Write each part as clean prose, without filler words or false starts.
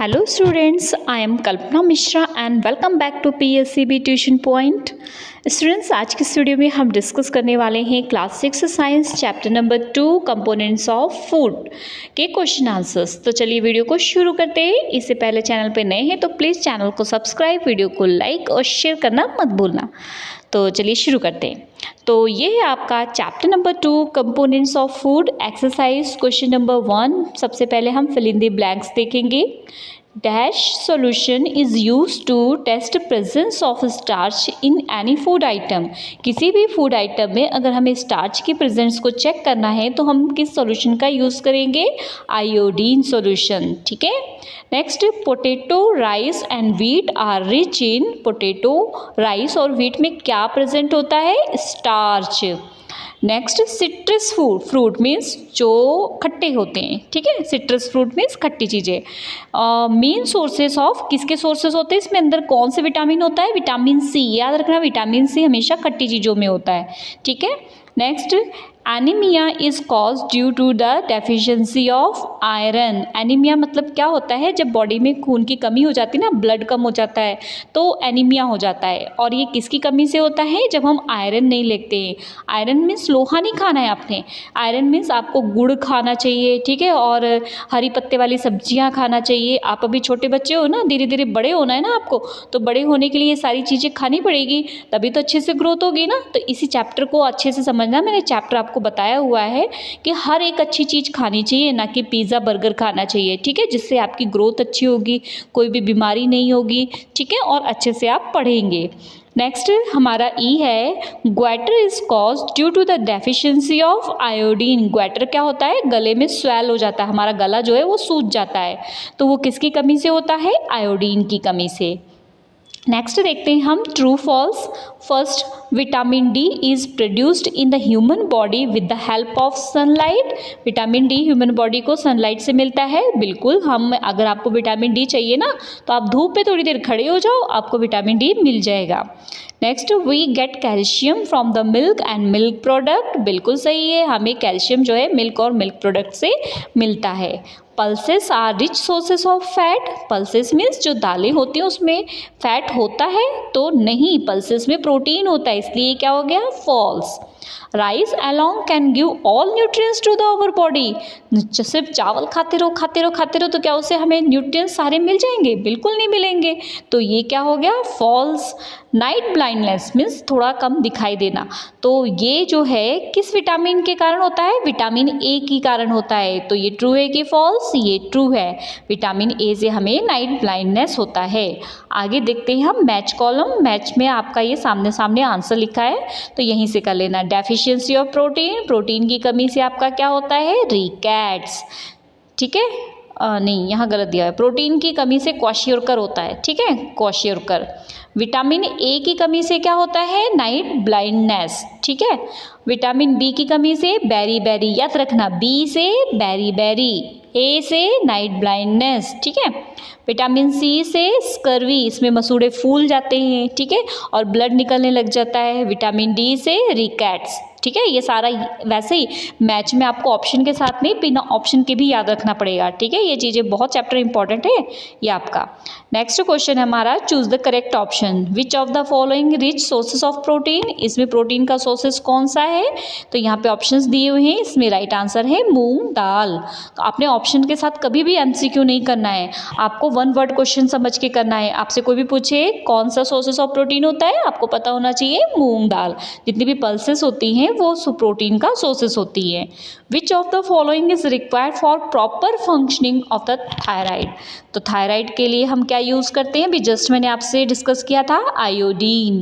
Hello students, I am Kalpana Mishra and welcome back to PSCB Tuition Point। Students, आज की इस video में हम डिस्कस करने वाले हैं class 6 science chapter number 2 components of food के क्वेश्चन आंसर्स। तो चलिए वीडियो को शुरू करते हैं। इससे पहले चैनल पे नए हैं तो प्लीज़ चैनल को सब्सक्राइब, वीडियो को लाइक और शेयर करना मत भूलना। तो चलिए शुरू करते हैं। तो ये है आपका chapter number 2 components of food exercise question number 1। सबसे पहले हम फिल इन द ब्लैंक्स देखेंगे। Dash solution is use to test presence of starch in any food item. किसी भी फूड आइटम में अगर हमें स्टार्च की प्रेजेंस को चेक करना है तो हम किस सॉल्यूशन का यूज़ करेंगे? Iodine solution. ठीक है। Next, potato, rice and wheat are rich in. Potato, rice और व्हीट में क्या प्रेजेंट होता है? Starch. Next, citrus fruit means जो खट्टे होते हैं। ठीक है, सिट्रस फ्रूट मीन्स खट्टी चीज़ें। मेन सोर्सेस ऑफ किसके सोर्सेस होते हैं? इसमें अंदर कौन से विटामिन होता है? Vitamin C. याद रखना, विटामिन सी हमेशा खट्टी चीज़ों में होता है। ठीक है। Next, anaemia is cause due to the deficiency of iron. Anaemia मतलब क्या होता है? जब बॉडी में खून की कमी हो जाती है ना, ब्लड कम हो जाता है तो एनीमिया हो जाता है। और ये किसकी कमी से होता है? जब हम आयरन नहीं लेते हैं। आयरन मीन्स लोहा नहीं खाना है आपने। आयरन मीन्स आपको गुड़ खाना चाहिए। ठीक है, और हरी पत्ते वाली सब्जियां खाना चाहिए। आप अभी छोटे बच्चे हो ना, धीरे धीरे बड़े होना है ना आपको, तो बड़े होने के लिए ये सारी चीज़ें खानी पड़ेगी, तभी तो अच्छे से ग्रोथ होगी ना। तो इसी चैप्टर को अच्छे से समझना। मैंने चैप्टर आपको बताया हुआ है कि हर एक अच्छी चीज़ खानी चाहिए, ना कि पिज़्ज़ा बर्गर खाना चाहिए। ठीक है, जिससे आपकी ग्रोथ अच्छी होगी, कोई भी बीमारी नहीं होगी। ठीक है, और अच्छे से आप पढ़ेंगे। नेक्स्ट हमारा ई है, goitre is cause due to the deficiency of iodine. Goitre क्या होता है? गले में स्वेल हो जाता है, हमारा गला जो है वो सूज जाता है, तो वो किसकी कमी से होता है? आयोडीन की कमी से। नेक्स्ट देखते हैं हम true false. First, vitamin D is produced in the human body with the help of sunlight. Vitamin D human body को सनलाइट से मिलता है। बिल्कुल, हम अगर आपको विटामिन डी चाहिए ना तो आप धूप पे थोड़ी देर खड़े हो जाओ, आपको विटामिन डी मिल जाएगा। Next, we get calcium from the milk and milk product. बिल्कुल सही है, हमें कैल्शियम जो है मिल्क और मिल्क प्रोडक्ट से मिलता है। Pulses are rich sources of fat. Pulses means जो दालें होती हैं उसमें फैट होता है? तो नहीं, पल्सेस में प्रोटीन होता है, इसलिए क्या हो गया? False. Rice alone can give all nutrients to the our body. सिर्फ चावल खाते रहो तो क्या उससे हमें न्यूट्रिएंट्स सारे मिल जाएंगे? बिल्कुल नहीं मिलेंगे, तो ये क्या हो गया? फॉल्स। नाइट ब्लाइंडनेस मीन्स थोड़ा कम दिखाई देना, तो ये जो है किस विटामिन के कारण होता है? विटामिन ए के कारण होता है। तो ये ट्रू है कि फॉल्स? ये ट्रू है, विटामिन ए से हमें नाइट ब्लाइंडनेस होता है। आगे देखते हैं हम मैच कॉलम। मैच में आपका ये सामने सामने आंसर लिखा है, तो यहीं से कर लेना। डेफिशिएंसी ऑफ प्रोटीन, प्रोटीन की कमी से आपका क्या होता है? रिकेट्स। ठीक है, नहीं यहाँ गलत दिया है, प्रोटीन की कमी से क्वाशियोरकर होता है। ठीक है, क्वाशियोरकर। विटामिन ए की कमी से क्या होता है? Night blindness. ठीक है, विटामिन बी की कमी से बेरी बेरी। याद रखना, बी से बेरी बेरी, ए से नाइट ब्लाइंडनेस। ठीक है, विटामिन सी से स्कर्वी, इसमें मसूड़े फूल जाते हैं। ठीक है, और ब्लड निकलने लग जाता है। विटामिन डी से रिकेट्स। ठीक है, ये सारा वैसे ही मैच में आपको ऑप्शन के साथ नहीं, बिना ऑप्शन के भी याद रखना पड़ेगा। ठीक है, ये चीज़ें बहुत चैप्टर इंपॉर्टेंट है ये आपका। नेक्स्ट क्वेश्चन है हमारा, choose the correct option. Which of the following rich sources of protein. इसमें प्रोटीन का सोर्सेस कौन सा है? तो यहाँ पे ऑप्शंस दिए हुए हैं, इसमें राइट आंसर है मूंग दाल। तो आपने ऑप्शन के साथ कभी भी एमसीक्यू नहीं करना है, आपको वन वर्ड क्वेश्चन समझ के करना है। आपसे कोई भी पूछे कौन सा सोर्सेस ऑफ प्रोटीन होता है, आपको पता होना चाहिए मूंग दाल। जितनी भी पल्सेस होती हैं वो प्रोटीन का सोर्सेस होती है। Which of the following is required for proper functioning of the thyroid. तो थायराइड के लिए हम क्या यूज़ करते हैं? भी जस्ट मैंने आपसे डिस्कस किया था, iodine.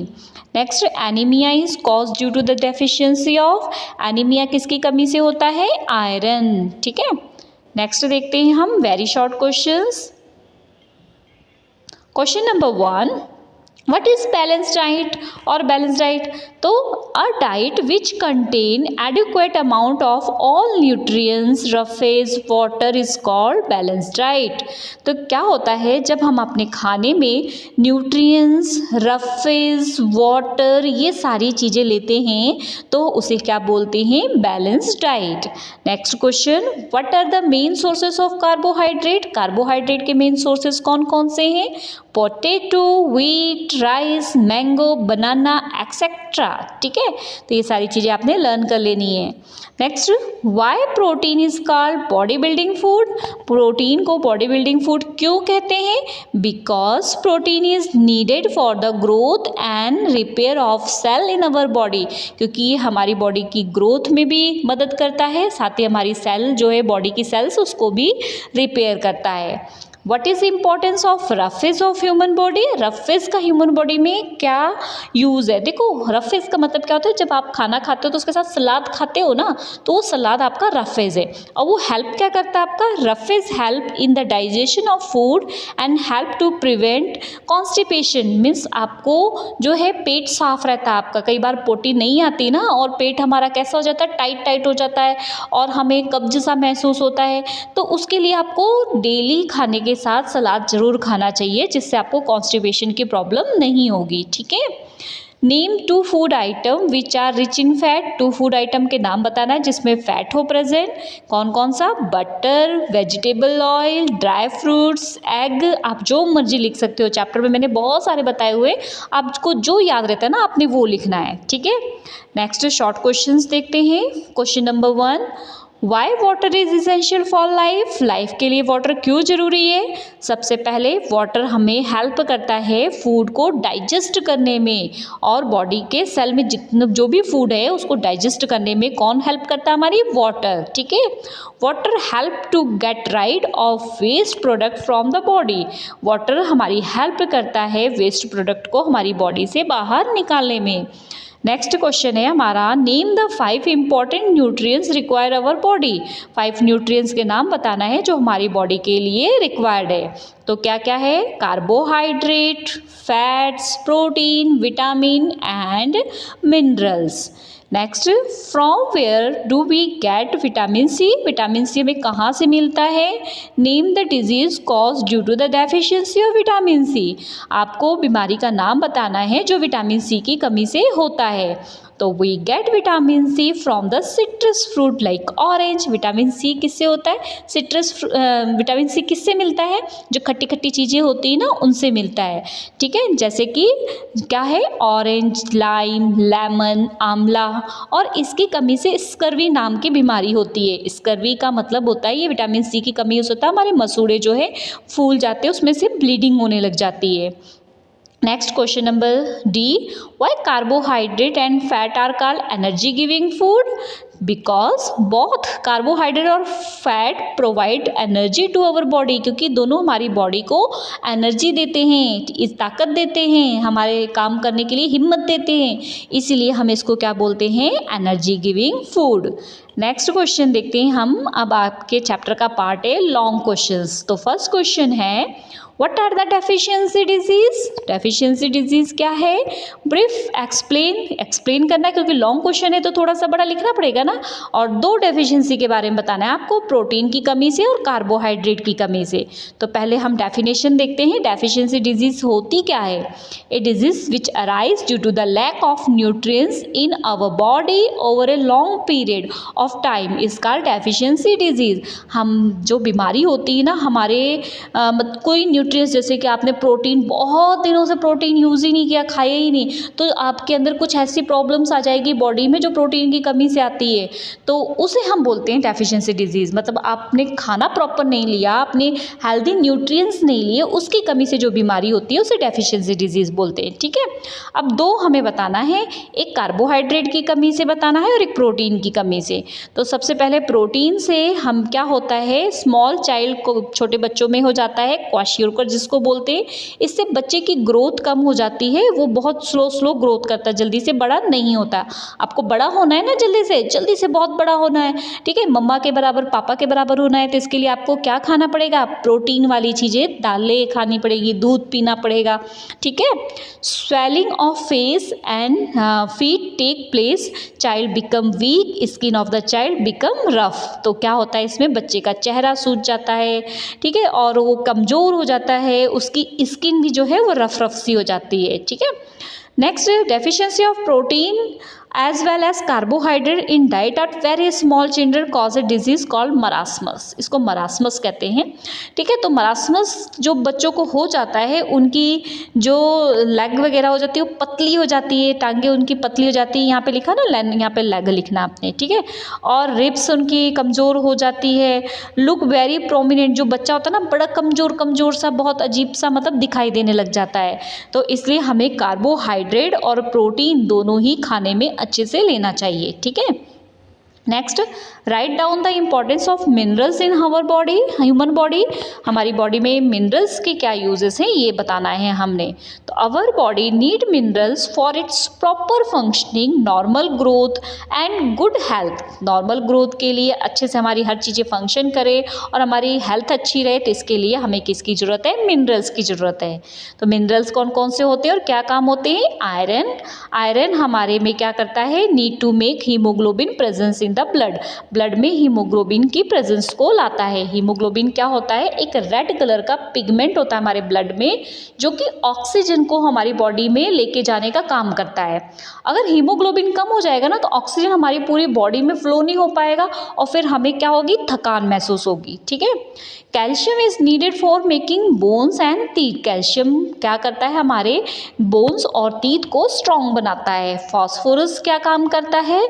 Next, anaemia is cause due to the deficiency of. एनीमिया किसकी कमी से होता है? आयरन। ठीक है, नेक्स्ट देखते हैं हम very short questions. Question number 1, What is balanced diet or balanced diet? तो a diet which contain adequate amount of all nutrients, roughes, water is called balanced diet. तो क्या होता है जब हम अपने खाने में न्यूट्रिएंट्स, रफेज, वाटर ये सारी चीज़ें लेते हैं तो उसे क्या बोलते हैं? Balanced diet. Next question, what are the main sources of carbohydrate? Carbohydrate के मेन सोर्सेस कौन कौन से हैं? Potato, wheat, rice, mango, banana etcetera. ठीक है, तो ये सारी चीज़ें आपने लर्न कर लेनी है. Next, why protein is called body building food? Protein को बॉडी बिल्डिंग फूड क्यों कहते हैं? Because protein is needed for the growth and repair of cell in our body. क्योंकि ये हमारी बॉडी की ग्रोथ में भी मदद करता है, साथ ही हमारी सेल जो है बॉडी की सेल्स उसको भी रिपेयर करता है. What is importance of roughage of human body? Roughage का ह्यूमन बॉडी में क्या यूज़ है? देखो, रफेज का मतलब क्या होता है, जब आप खाना खाते हो तो उसके साथ सलाद खाते हो ना, तो वो सलाद आपका रफेज है. और वो हेल्प क्या करता है आपका? Roughage help in the digestion of food and help to prevent constipation. Means आपको जो है पेट साफ रहता है आपका. कई बार पोटी नहीं आती ना और पेट हमारा कैसा हो जाता है? टाइट टाइट हो जाता है और हमें कब्ज सा महसूस होता है. तो उसके लिए आपको डेली खाने के साथ सलाद जरूर खाना चाहिए, जिससे आपको कॉन्स्टिपेशन की प्रॉब्लम नहीं होगी. ठीक है. Name 2 food item which are rich in fat. 2 food item के नाम बताना है जिसमें फैट हो प्रेजेंट. कौन कौन सा? Butter, vegetable oil, dry fruits, egg. आप जो मर्जी लिख सकते हो, चैप्टर में मैंने बहुत सारे बताए हुए, आपको जो याद रहता है ना आपने वो लिखना है. ठीक है. नेक्स्ट शॉर्ट क्वेश्चंस देखते हैं. Question number 1, Y water is essential for life? Life के लिए वाटर क्यों जरूरी है? सबसे पहले वाटर हमें हेल्प करता है फूड को डाइजेस्ट करने में, और बॉडी के सेल में जितना जो भी फूड है उसको डाइजेस्ट करने में कौन हेल्प करता है? हमारी वाटर. ठीक है. Water help to get rid of waste product from the body. Water हमारी हेल्प करता है वेस्ट प्रोडक्ट को हमारी बॉडी से बाहर निकालने में. नेक्स्ट क्वेश्चन है हमारा, name the 5 important nutrients require our body. 5 nutrients के नाम बताना है जो हमारी बॉडी के लिए रिक्वायर्ड है. तो क्या क्या है? Carbohydrate, fats, protein, vitamin and minerals. Next, from where do we get vitamin C? Vitamin C हमें कहाँ से मिलता है? Name the disease cause due to the deficiency of vitamin C. आपको बीमारी का नाम बताना है जो विटामिन सी की कमी से होता है. तो we get vitamin C from the citrus fruit like orange. Vitamin C किससे होता है? विटामिन सी किससे मिलता है? जो खट्टी खट्टी चीज़ें होती हैं ना उनसे मिलता है. ठीक है. जैसे कि क्या है? ऑरेंज, लाइम, लेमन, आंवला. और इसकी कमी से स्कर्वी नाम की बीमारी होती है. स्कर्वी का मतलब होता है ये विटामिन सी की कमी से होता है, हमारे मसूड़े जो है फूल जाते हैं, उसमें से ब्लीडिंग होने लग जाती है. Next question number D, why carbohydrate and fat are called energy giving food? Because both carbohydrate और fat provide energy to our body. क्योंकि दोनों हमारी बॉडी को एनर्जी देते हैं, इस ताकत देते हैं, हमारे काम करने के लिए हिम्मत देते हैं, इसीलिए हम इसको क्या बोलते हैं? Energy giving food. Next question देखते हैं हम. अब आपके चैप्टर का पार्ट है लॉन्ग क्वेश्चंस. तो फर्स्ट क्वेश्चन है, what are the deficiency disease? Deficiency disease क्या है? ब्रीफ एक्सप्लेन करना है, क्योंकि लॉन्ग क्वेश्चन है तो थोड़ा सा बड़ा लिखना पड़ेगा ना. और 2 डेफिशिएंसी के बारे में बताना है आपको, प्रोटीन की कमी से और कार्बोहाइड्रेट की कमी से. तो पहले हम डेफिनेशन देखते हैं. डेफिशिएंसी डिजीज होती क्या है? A disease which arise due to the lack of nutrients in our body over a long period of time is called deficiency disease. हम जो बीमारी होती है ना हमारे कोई न्यूट्रिएंट्स, जैसे कि आपने प्रोटीन बहुत दिनों से प्रोटीन यूज़ ही नहीं किया, खाया ही नहीं, तो आपके अंदर कुछ ऐसी प्रॉब्लम्स आ जाएगी बॉडी में जो प्रोटीन की कमी से आती है, तो उसे हम बोलते हैं डेफिशिएंसी डिजीज़. मतलब आपने खाना प्रॉपर नहीं लिया, आपने हेल्दी न्यूट्रिएंट्स नहीं लिए, उसकी कमी से जो बीमारी होती है उसे डेफिशिएंसी डिजीज़ बोलते हैं. ठीक है. अब 2 हमें बताना है, एक कार्बोहाइड्रेट की कमी से बताना है और एक प्रोटीन की कमी से. तो सबसे पहले प्रोटीन से हम क्या होता है, स्मॉल चाइल्ड को, छोटे बच्चों में हो जाता है क्वाशियोर जिसको बोलते हैं. इससे बच्चे की ग्रोथ कम हो जाती है, वो बहुत स्लो ग्रोथ करता है, जल्दी से बड़ा नहीं होता. आपको बड़ा होना है ना, जल्दी जल्दी से बहुत बड़ा होना है, ठीक है, मम्मा के बराबर पापा के बराबर होना है, तो इसके लिए आपको क्या खाना पड़ेगा, प्रोटीन वाली चीज़ें दालें खानी पड़ेगी, दूध पीना पड़ेगा, ठीक है। Swelling of face and feet take place, child become weak, skin of the child become rough. तो क्या होता है इसमें, बच्चे का चेहरा सूज जाता है, ठीक है, और वो कमज़ोर हो जाता है, उसकी स्किन भी जो है वो रफ रफ सी हो जाती है, ठीक है। Next, deficiency of protein as well as carbohydrate in diet at very small children cause a disease called marasmus। इसको मरासमस कहते हैं, ठीक है। तो मरासमस जो बच्चों को हो जाता है, उनकी जो लेग वगैरह हो जाती है वो पतली हो जाती है, टांगे उनकी पतली हो जाती है, यहाँ पे लिखा ना, यहाँ पे लेग लिखना आपने, ठीक है। और रिब्स उनकी कमज़ोर हो जाती है। लुक वेरी प्रोमिनेंट, जो बच्चा होता है ना बड़ा कमज़ोर कमज़ोर सा, बहुत अजीब सा मतलब दिखाई देने लग जाता है। तो इसलिए हमें कार्बोहाइड्रेट और प्रोटीन दोनों ही खाने में अच्छे से लेना चाहिए, ठीक है। Next, write down the importance of minerals in our body, human body. हमारी बॉडी में मिनरल्स के क्या यूजेस हैं ये बताना है हमने। तो our body need minerals for its proper functioning, normal growth and good health. Normal growth के लिए अच्छे से हमारी हर चीज़ें फंक्शन करे और हमारी हेल्थ अच्छी रहे, तो इसके लिए हमें किसकी ज़रूरत है, मिनरल्स की ज़रूरत है। तो मिनरल्स कौन कौन से होते हैं और क्या काम होते हैं। आयरन, आयरन हमारे में क्या करता है, need to make haemoglobin presence in the blood, blood में हीमोग्लोबिन की प्रेजेंस को लाता है। हीमोग्लोबिन क्या होता है, एक रेड कलर का पिगमेंट होता है हमारे ब्लड में, जो कि ऑक्सीजन को हमारी बॉडी में लेके जाने का काम करता है। अगर हीमोग्लोबिन कम हो जाएगा ना, तो ऑक्सीजन हमारी पूरी बॉडी में फ्लो नहीं हो पाएगा और फिर हमें क्या होगी, थकान महसूस होगी, ठीक है। Calcium is needed for making bones and teeth. Calcium क्या करता है, हमारे बोन्स और टीथ को स्ट्रॉन्ग बनाता है। फॉस्फोरस क्या काम करता है,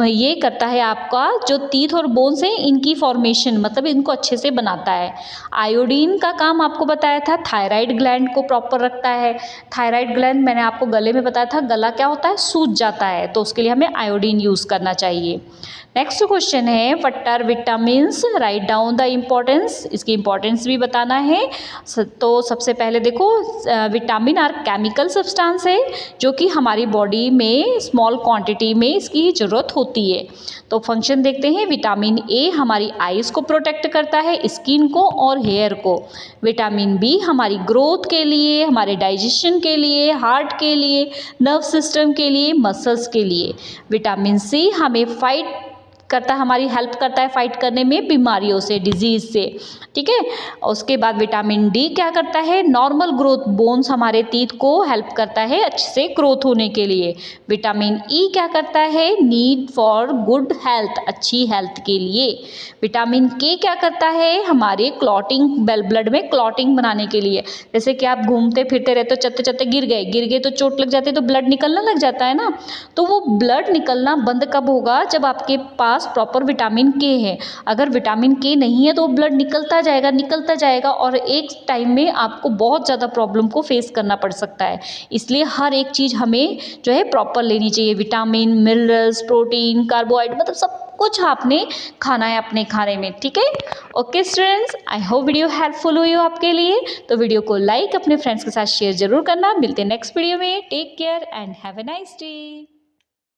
ये करता है आपका जो टीथ और बोन्स हैं इनकी फॉर्मेशन, मतलब इनको अच्छे से बनाता है। आयोडीन का काम आपको बताया था, थायराइड ग्लैंड को प्रॉपर रखता है। थायराइड ग्लैंड मैंने आपको गले में बताया था, गला क्या होता है, सूज जाता है, तो उसके लिए हमें आयोडीन यूज़ करना चाहिए। नेक्स्ट क्वेश्चन है, what are vitamins, write down the importance. इसकी इम्पोर्टेंस भी बताना है। तो सबसे पहले देखो, विटामिन आर केमिकल सब्सटेंस है जो कि हमारी बॉडी में स्मॉल क्वांटिटी में इसकी ज़रूरत होती है। तो फंक्शन देखते हैं। विटामिन ए हमारी आइज़ को प्रोटेक्ट करता है, स्किन को और हेयर को। विटामिन बी हमारी ग्रोथ के लिए, हमारे डाइजेशन के लिए, हार्ट के लिए, नर्व सिस्टम के लिए, मसल्स के लिए। विटामिन सी हमें फाइट करता है, हमारी हेल्प करता है फाइट करने में बीमारियों से, डिजीज़ से, ठीक है। उसके बाद विटामिन डी क्या करता है, नॉर्मल ग्रोथ, बोन्स हमारे टीथ को हेल्प करता है अच्छे से ग्रोथ होने के लिए। विटामिन ई क्या करता है, नीड फॉर गुड हेल्थ, अच्छी हेल्थ के लिए। विटामिन के क्या करता है, हमारे क्लॉटिंग, ब्लड में क्लॉटिंग बनाने के लिए। जैसे कि आप घूमते फिरते रहते हो, चलते चलते गिर गए तो चोट लग जाती है, तो ब्लड निकलना लग जाता है ना। तो वो ब्लड निकलना बंद कब होगा, जब आपके पास प्रॉपर विटामिन के है। अगर विटामिन के नहीं है तो ब्लड निकलता जाएगा और एक टाइम में आपको बहुत ज़्यादा प्रॉब्लम को फेस करना पड़ सकता है। इसलिए हर एक चीज़ हमें जो है प्रॉपर लेनी चाहिए, विटामिन, मिनरल्स, प्रोटीन, कार्बोहाइड्रेट, मतलब सब कुछ आपने खाना है अपने खाने में, ठीक है। Okay students, I hope video helpful हुई हो आपके लिए। तो वीडियो को लाइक, अपने फ्रेंड्स के साथ शेयर जरूर करना। मिलते हैं नेक्स्ट वीडियो में। Take care and have a nice day.